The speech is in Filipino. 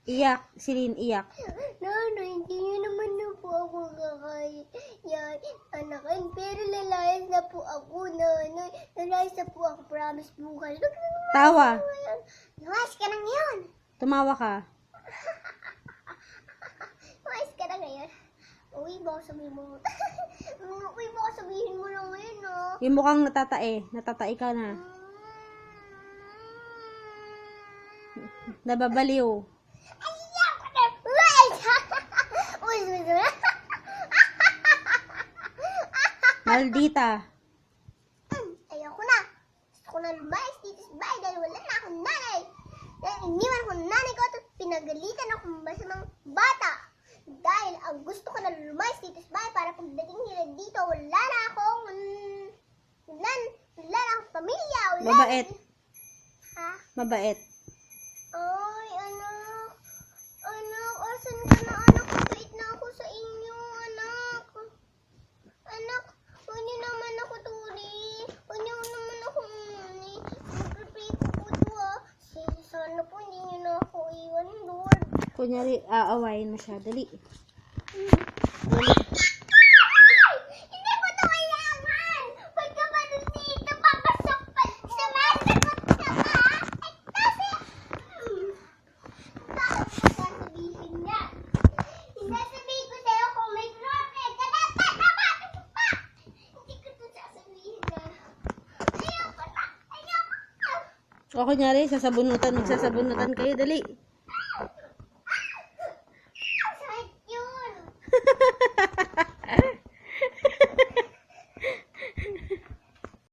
Iyak. Silin, iyak. Nanay, hindi niyo naman na po ako kakain. Yan, anakan. Pero lalayas na po ako, nanay. Lalayas na po ako, promise bukas. Tawa. Lumayas ka na ngayon. Tumawa ka. Lumayas ka na ngayon. Uy, baka sabihin mo. Uy, baka sabihin mo na ngayon, ah. Yung mukhang natatae. Natatae ka na. Nababaliw. Maldita. Ayoko na. Gusto ko na lumayas dito sa bahay dahil wala na akong nanay. Dahil iniwan ko ang nanay ko at pinagalitan ako ng masamang bata. Dahil ang gusto ko na lumayas dito sa bahay para pagdating nila dito, wala na akong pamilya. Wala Mabait. Ha? Mabait. Ay, anak. Anak, asan ka na, anak? Mabait na ako sa inyo, anak. Anak, huwag niyo naman ako tuli. Huwag niyo naman ako mag-prepare ko po ito, ah. Sana po hindi niyo na ako iwan, Lord. Kunyari, aawayin mo siya. Dali. Hindi ko ito kailangan. Huwag ka ba dun dito? Papasok pa sa mesa ko ito, ha? Kasi, bakit mo sasabihin niya? Sasabihin ko sa'yo kung may girlfriend ka na, tatamatin ko pa! Hindi ko ito sasabihin na. Ayoko na! Ayoko na! O kunyari, magsasabunutan kayo. Dali.